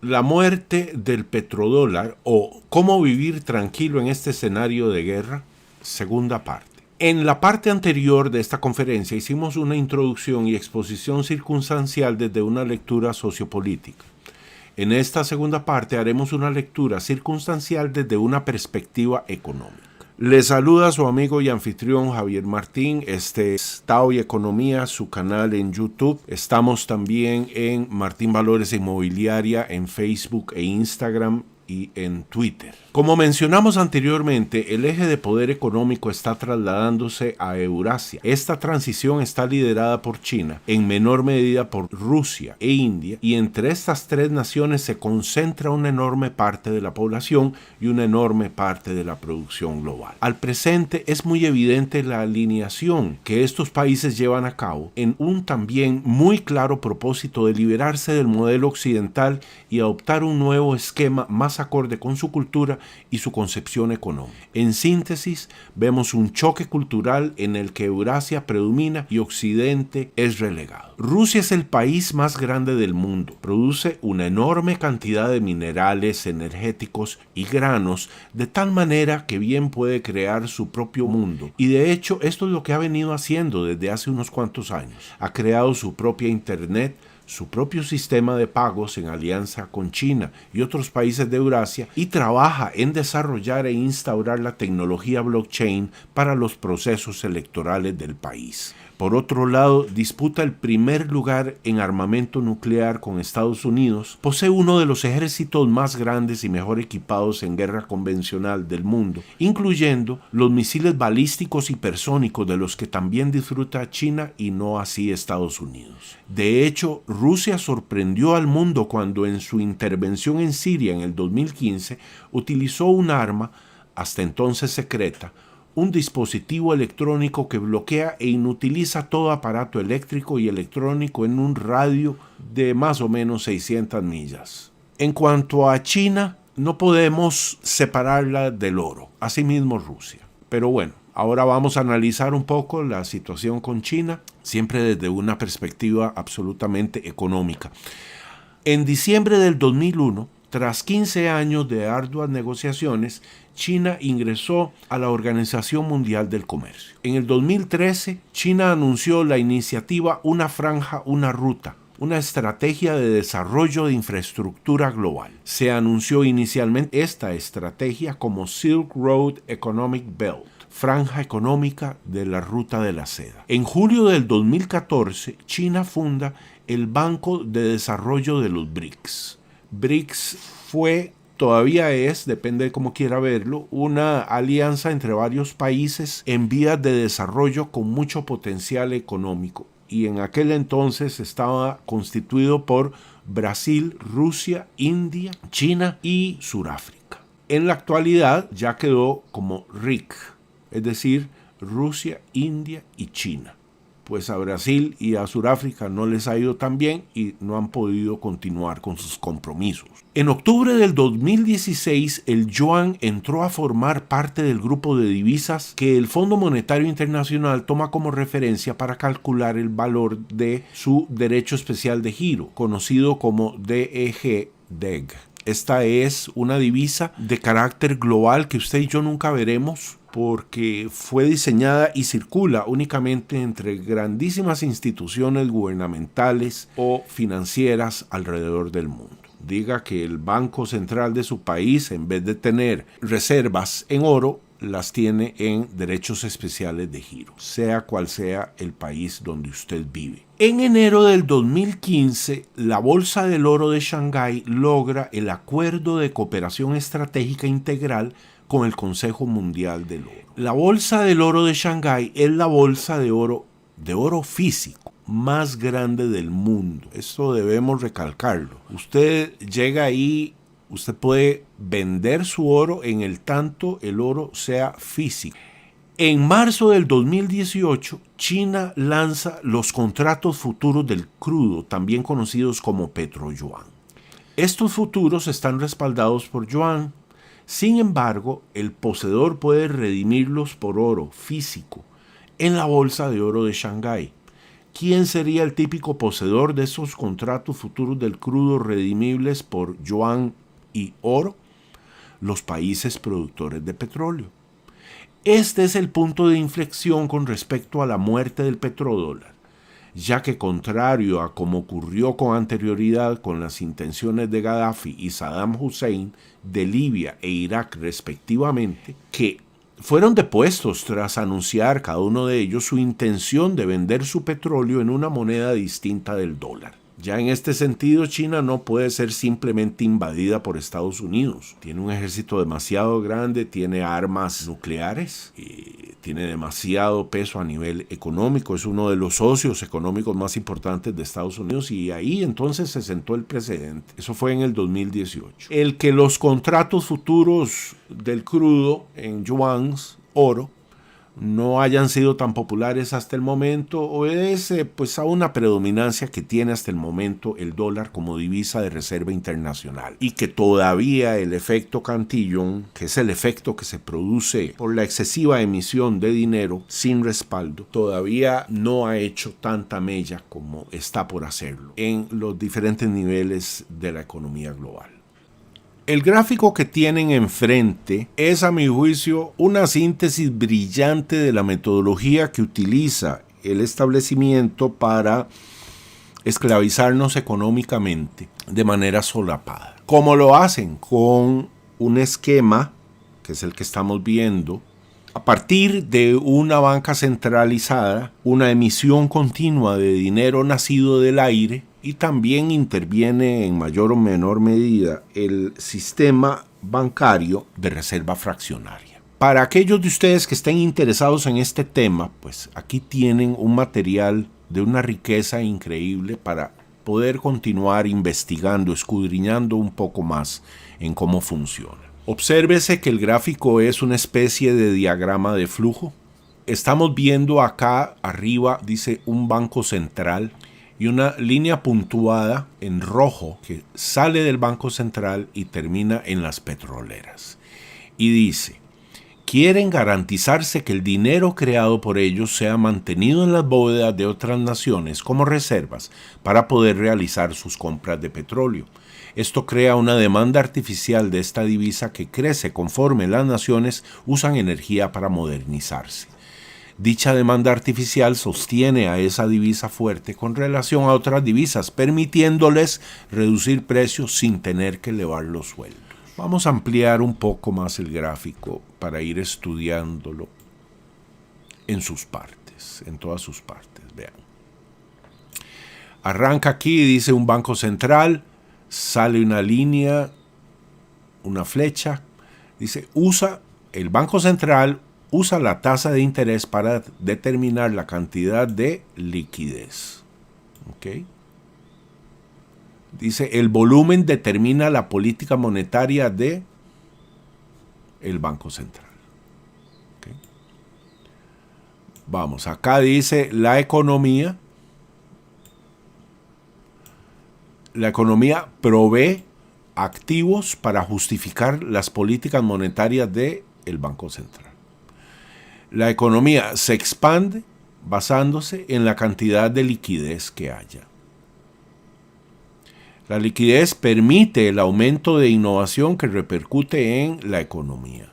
La muerte del petrodólar o cómo vivir tranquilo en este escenario de guerra, segunda parte. En la parte anterior de esta conferencia hicimos una introducción y exposición circunstancial desde una lectura sociopolítica. En esta segunda parte haremos una lectura circunstancial desde una perspectiva económica. Les saluda su amigo y anfitrión Javier Martín. Este es Tao y Economía, su canal en YouTube. Estamos también en Martín Valores Inmobiliaria en Facebook e Instagram y en Twitter. Como mencionamos anteriormente, el eje de poder económico está trasladándose a Eurasia. Esta transición está liderada por China, en menor medida por Rusia e India, y entre estas tres naciones se concentra una enorme parte de la población y una enorme parte de la producción global. Al presente es muy evidente la alineación que estos países llevan a cabo en un también muy claro propósito de liberarse del modelo occidental y adoptar un nuevo esquema más acorde con su cultura y su concepción económica. En síntesis, vemos un choque cultural en el que Eurasia predomina y Occidente es relegado. Rusia es el país más grande del mundo. Produce una enorme cantidad de minerales, energéticos y granos, de tal manera que bien puede crear su propio mundo. Y de hecho, esto es lo que ha venido haciendo desde hace unos cuantos años. Ha creado su propia Internet, su propio sistema de pagos en alianza con China y otros países de Eurasia, y trabaja en desarrollar e instaurar la tecnología blockchain para los procesos electorales del país. Por otro lado, disputa el primer lugar en armamento nuclear con Estados Unidos, posee uno de los ejércitos más grandes y mejor equipados en guerra convencional del mundo, incluyendo los misiles balísticos hipersónicos de los que también disfruta China y no así Estados Unidos. De hecho, Rusia sorprendió al mundo cuando en su intervención en Siria en el 2015 utilizó un arma, hasta entonces secreta, un dispositivo electrónico que bloquea e inutiliza todo aparato eléctrico y electrónico en un radio de más o menos 600 millas. En cuanto a China, no podemos separarla del oro, asimismo Rusia. Pero bueno, ahora vamos a analizar un poco la situación con China, siempre desde una perspectiva absolutamente económica. En diciembre del 2001, tras 15 años de arduas negociaciones, China ingresó a la Organización Mundial del Comercio. En el 2013, China anunció la iniciativa Una Franja, Una Ruta, una estrategia de desarrollo de infraestructura global. Se anunció inicialmente esta estrategia como Silk Road Economic Belt, franja económica de la ruta de la seda. En julio del 2014, China funda el Banco de Desarrollo de los BRICS. BRICS todavía es, depende de cómo quiera verlo, una alianza entre varios países en vías de desarrollo con mucho potencial económico. Y en aquel entonces estaba constituido por Brasil, Rusia, India, China y Sudáfrica. En la actualidad ya quedó como RIC, es decir, Rusia, India y China. Pues a Brasil y a Sudáfrica no les ha ido tan bien y no han podido continuar con sus compromisos. En octubre del 2016, el yuan entró a formar parte del grupo de divisas que el Fondo Monetario Internacional toma como referencia para calcular el valor de su derecho especial de giro, conocido como DEG. Esta es una divisa de carácter global que usted y yo nunca veremos, porque fue diseñada y circula únicamente entre grandísimas instituciones gubernamentales o financieras alrededor del mundo. Diga que el Banco Central de su país, en vez de tener reservas en oro, las tiene en derechos especiales de giro, sea cual sea el país donde usted vive. En enero del 2015, la Bolsa del Oro de Shanghái logra el Acuerdo de Cooperación Estratégica Integral con el Consejo Mundial del Oro. La Bolsa del Oro de Shanghái es la bolsa de oro físico más grande del mundo. Esto debemos recalcarlo. Usted llega ahí, usted puede vender su oro en el tanto el oro sea físico. En marzo del 2018, China lanza los contratos futuros del crudo, también conocidos como petroyuan. Estos futuros están respaldados por yuan. Sin embargo, el poseedor puede redimirlos por oro físico en la bolsa de oro de Shanghái. ¿Quién sería el típico poseedor de esos contratos futuros del crudo redimibles por yuan y oro? Los países productores de petróleo. Este es el punto de inflexión con respecto a la muerte del petrodólar, ya que contrario a como ocurrió con anterioridad con las intenciones de Gaddafi y Saddam Hussein de Libia e Irak respectivamente, que fueron depuestos tras anunciar cada uno de ellos su intención de vender su petróleo en una moneda distinta del dólar. Ya en este sentido, China no puede ser simplemente invadida por Estados Unidos. Tiene un ejército demasiado grande, tiene armas nucleares, tiene demasiado peso a nivel económico, es uno de los socios económicos más importantes de Estados Unidos y ahí entonces se sentó el precedente. Eso fue en el 2018. El que los contratos futuros del crudo en yuans, oro, no hayan sido tan populares hasta el momento obedece pues a una predominancia que tiene hasta el momento el dólar como divisa de reserva internacional y que todavía el efecto Cantillon, que es el efecto que se produce por la excesiva emisión de dinero sin respaldo, todavía no ha hecho tanta mella como está por hacerlo en los diferentes niveles de la economía global. El gráfico que tienen enfrente es, a mi juicio, una síntesis brillante de la metodología que utiliza el establecimiento para esclavizarnos económicamente de manera solapada. ¿Cómo lo hacen? Con un esquema, que es el que estamos viendo, a partir de una banca centralizada, una emisión continua de dinero nacido del aire, y también interviene en mayor o menor medida el sistema bancario de reserva fraccionaria. Para aquellos de ustedes que estén interesados en este tema, pues aquí tienen un material de una riqueza increíble para poder continuar investigando, escudriñando un poco más en cómo funciona. Obsérvese que el gráfico es una especie de diagrama de flujo. Estamos viendo acá arriba, dice un banco central, y una línea puntuada en rojo que sale del Banco Central y termina en las petroleras. Y dice, quieren garantizarse que el dinero creado por ellos sea mantenido en las bóvedas de otras naciones como reservas para poder realizar sus compras de petróleo. Esto crea una demanda artificial de esta divisa que crece conforme las naciones usan energía para modernizarse. Dicha demanda artificial sostiene a esa divisa fuerte con relación a otras divisas, permitiéndoles reducir precios sin tener que elevar los sueldos. Vamos a ampliar un poco más el gráfico para ir estudiándolo en sus partes, en todas sus partes. Vean. Arranca aquí, dice un banco central, sale una línea, una flecha, dice el Banco Central usa la tasa de interés para determinar la cantidad de liquidez. ¿Okay? Dice, el volumen determina la política monetaria de el Banco Central. ¿Okay? Vamos, acá dice la economía. La economía provee activos para justificar las políticas monetarias del Banco Central. La economía se expande basándose en la cantidad de liquidez que haya. La liquidez permite el aumento de innovación que repercute en la economía.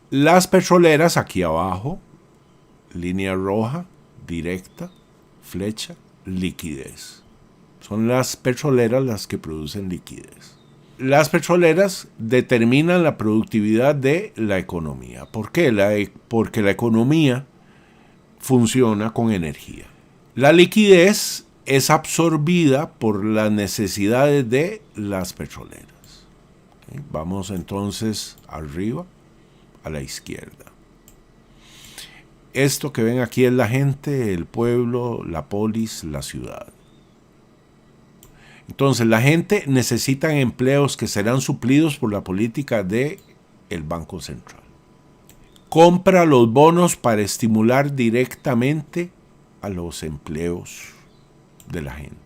Las petroleras aquí abajo, línea roja, directa, flecha, liquidez. Son las petroleras las que producen liquidez. Las petroleras determinan la productividad de la economía. ¿Por qué? Porque la economía funciona con energía. La liquidez es absorbida por las necesidades de las petroleras. ¿Okay? Vamos entonces arriba, a la izquierda. Esto que ven aquí es la gente, el pueblo, la polis, la ciudad. Entonces, la gente necesita empleos que serán suplidos por la política del Banco Central. Compra los bonos para estimular directamente a los empleos de la gente.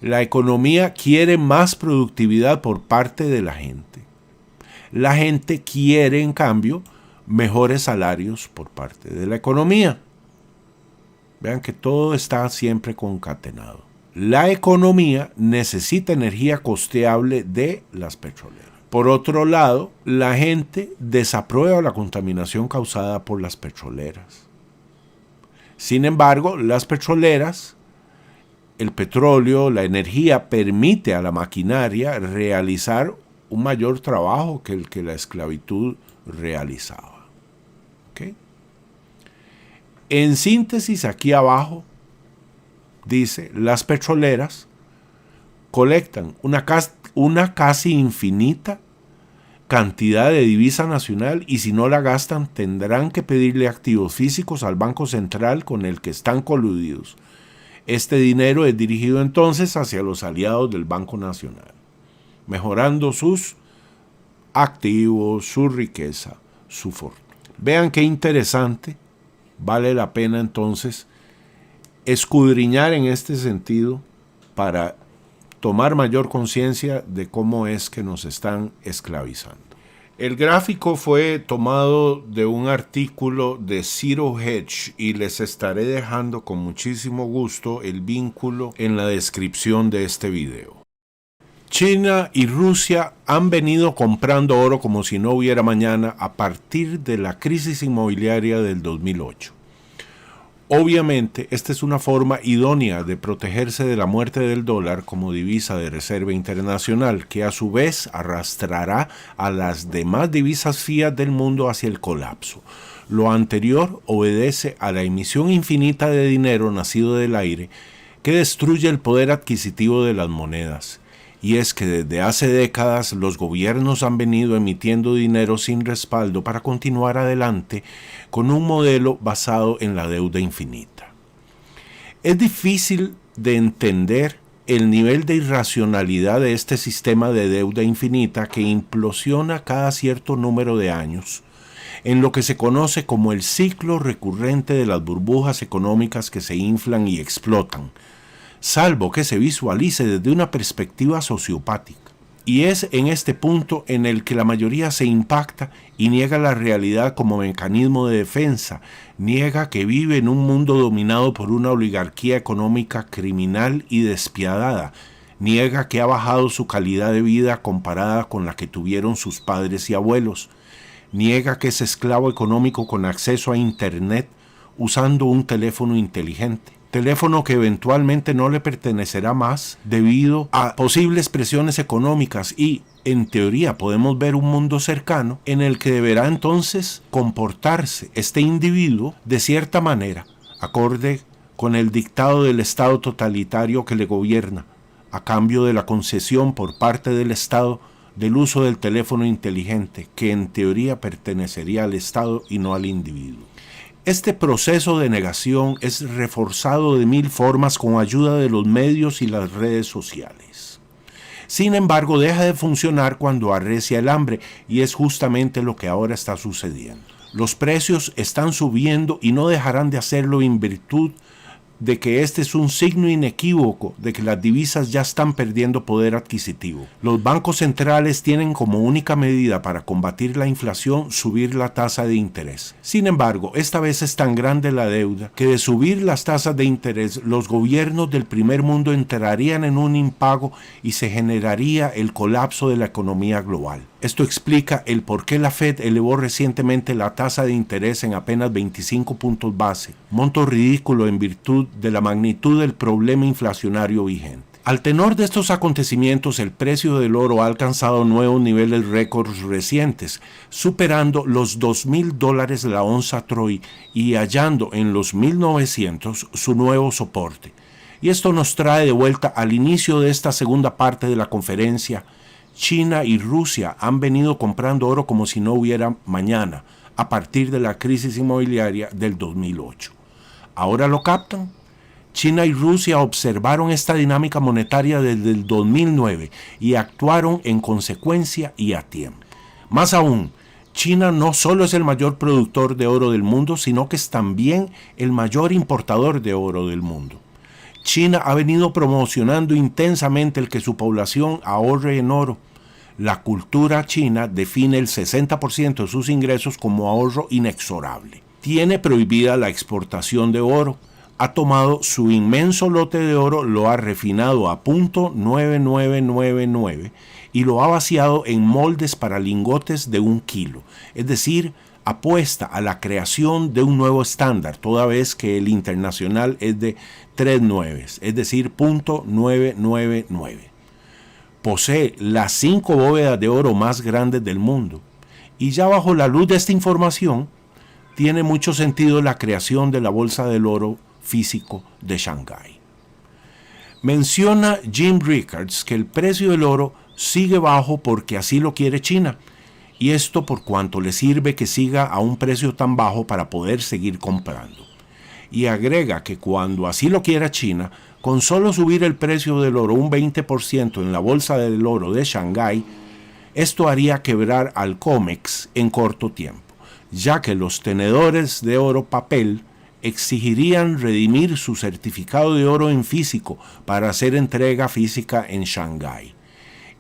La economía quiere más productividad por parte de la gente. La gente quiere, en cambio, mejores salarios por parte de la economía. Vean que todo está siempre concatenado. La economía necesita energía costeable de las petroleras. Por otro lado, la gente desaprueba la contaminación causada por las petroleras. Sin embargo, las petroleras, el petróleo, la energía, permite a la maquinaria realizar un mayor trabajo que el que la esclavitud realizaba. ¿Okay? En síntesis, aquí abajo dice, las petroleras colectan una casi infinita cantidad de divisa nacional y si no la gastan tendrán que pedirle activos físicos al Banco Central con el que están coludidos. Este dinero es dirigido entonces hacia los aliados del Banco Nacional, mejorando sus activos, su riqueza, su fortuna. Vean qué interesante, vale la pena entonces escudriñar en este sentido para tomar mayor conciencia de cómo es que nos están esclavizando. El gráfico fue tomado de un artículo de Zero Hedge y les estaré dejando con muchísimo gusto el vínculo en la descripción de este video. China y Rusia han venido comprando oro como si no hubiera mañana a partir de la crisis inmobiliaria del 2008. Obviamente, esta es una forma idónea de protegerse de la muerte del dólar como divisa de reserva internacional, que a su vez arrastrará a las demás divisas fiat del mundo hacia el colapso. Lo anterior obedece a la emisión infinita de dinero nacido del aire que destruye el poder adquisitivo de las monedas. Y es que desde hace décadas los gobiernos han venido emitiendo dinero sin respaldo para continuar adelante con un modelo basado en la deuda infinita. Es difícil de entender el nivel de irracionalidad de este sistema de deuda infinita que implosiona cada cierto número de años, en lo que se conoce como el ciclo recurrente de las burbujas económicas que se inflan y explotan, salvo que se visualice desde una perspectiva sociopática. Y es en este punto en el que la mayoría se impacta y niega la realidad como mecanismo de defensa, niega que vive en un mundo dominado por una oligarquía económica criminal y despiadada, niega que ha bajado su calidad de vida comparada con la que tuvieron sus padres y abuelos, niega que es esclavo económico con acceso a Internet usando un teléfono inteligente. Teléfono que eventualmente no le pertenecerá más debido a posibles presiones económicas y, en teoría, podemos ver un mundo cercano en el que deberá entonces comportarse este individuo de cierta manera, acorde con el dictado del Estado totalitario que le gobierna, a cambio de la concesión por parte del Estado del uso del teléfono inteligente, que en teoría pertenecería al Estado y no al individuo. Este proceso de negación es reforzado de mil formas con ayuda de los medios y las redes sociales. Sin embargo, deja de funcionar cuando arrecia el hambre y es justamente lo que ahora está sucediendo. Los precios están subiendo y no dejarán de hacerlo en virtud de que este es un signo inequívoco de que las divisas ya están perdiendo poder adquisitivo. Los bancos centrales tienen como única medida para combatir la inflación subir la tasa de interés. Sin embargo, esta vez es tan grande la deuda que de subir las tasas de interés, los gobiernos del primer mundo entrarían en un impago y se generaría el colapso de la economía global. Esto explica el por qué la Fed elevó recientemente la tasa de interés en apenas 25 puntos base, monto ridículo en virtud de la magnitud del problema inflacionario vigente. Al tenor de estos acontecimientos, el precio del oro ha alcanzado nuevos niveles récords recientes, superando los $2,000 la onza Troy y hallando en los 1900 su nuevo soporte. Y esto nos trae de vuelta al inicio de esta segunda parte de la conferencia. China y Rusia han venido comprando oro como si no hubiera mañana, a partir de la crisis inmobiliaria del 2008. ¿Ahora lo captan? China y Rusia observaron esta dinámica monetaria desde el 2009 y actuaron en consecuencia y a tiempo. Más aún, China no solo es el mayor productor de oro del mundo, sino que es también el mayor importador de oro del mundo. China ha venido promocionando intensamente el que su población ahorre en oro. La cultura china define el 60% de sus ingresos como ahorro inexorable. Tiene prohibida la exportación de oro. Ha tomado su inmenso lote de oro, lo ha refinado a .9999 y lo ha vaciado en moldes para lingotes de 1 kilo. Es decir, apuesta a la creación de un nuevo estándar, toda vez que el internacional es de 3 nueves, es decir, .999. Posee las 5 bóvedas de oro más grandes del mundo. Y ya bajo la luz de esta información, tiene mucho sentido la creación de la Bolsa del Oro Físico de Shanghái. Menciona Jim Rickards que el precio del oro sigue bajo porque así lo quiere China, y esto por cuanto le sirve que siga a un precio tan bajo para poder seguir comprando. Y agrega que cuando así lo quiera China, con solo subir el precio del oro un 20% en la Bolsa del Oro de Shanghái, esto haría quebrar al COMEX en corto tiempo, ya que los tenedores de oro papel exigirían redimir su certificado de oro en físico para hacer entrega física en Shanghái.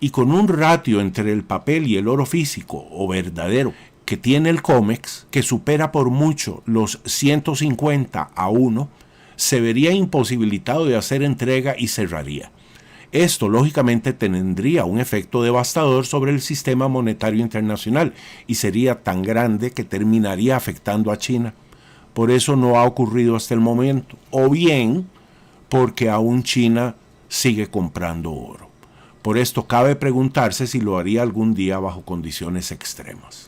Y con un ratio entre el papel y el oro físico o verdadero que tiene el COMEX, que supera por mucho los 150-1, se vería imposibilitado de hacer entrega y cerraría. Esto lógicamente tendría un efecto devastador sobre el sistema monetario internacional y sería tan grande que terminaría afectando a China. Por eso no ha ocurrido hasta el momento, o bien porque aún China sigue comprando oro. Por esto cabe preguntarse si lo haría algún día bajo condiciones extremas.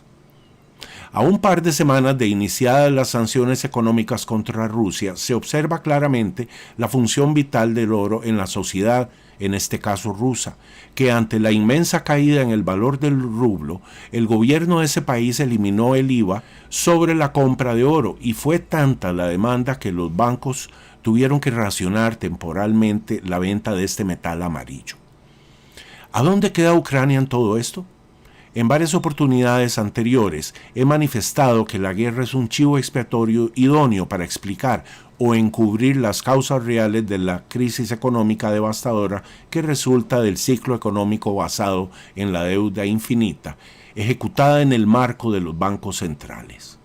A un par de semanas de iniciadas las sanciones económicas contra Rusia, se observa claramente la función vital del oro en la sociedad, en este caso rusa, que ante la inmensa caída en el valor del rublo, el gobierno de ese país eliminó el IVA sobre la compra de oro y fue tanta la demanda que los bancos tuvieron que racionar temporalmente la venta de este metal amarillo. ¿A dónde queda Ucrania en todo esto? En varias oportunidades anteriores he manifestado que la guerra es un chivo expiatorio idóneo para explicar o encubrir las causas reales de la crisis económica devastadora que resulta del ciclo económico basado en la deuda infinita, ejecutada en el marco de los bancos centrales.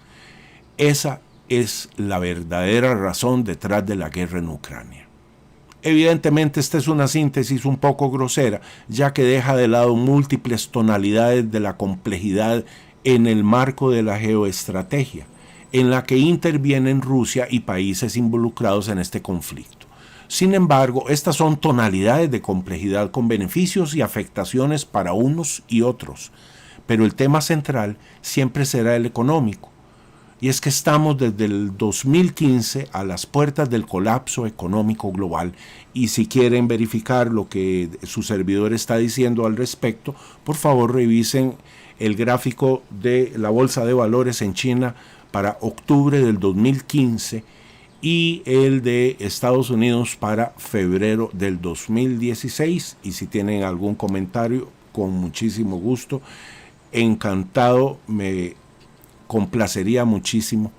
Esa es la verdadera razón detrás de la guerra en Ucrania. Evidentemente esta es una síntesis un poco grosera, ya que deja de lado múltiples tonalidades de la complejidad en el marco de la geoestrategia, en la que intervienen Rusia y países involucrados en este conflicto. Sin embargo, estas son tonalidades de complejidad con beneficios y afectaciones para unos y otros, pero el tema central siempre será el económico. Y es que estamos desde el 2015 a las puertas del colapso económico global, y si quieren verificar lo que su servidor está diciendo al respecto, por favor revisen el gráfico de la Bolsa de Valores en China para octubre del 2015 y el de Estados Unidos para febrero del 2016. Y si tienen algún comentario, con muchísimo gusto, encantado, me complacería muchísimo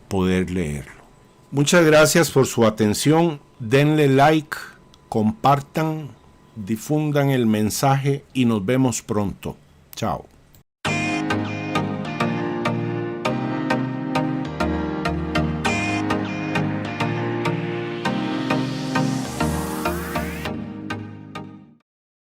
poder leerlo. Muchas gracias por su atención. Denle like, compartan, difundan el mensaje y nos vemos pronto. Chao.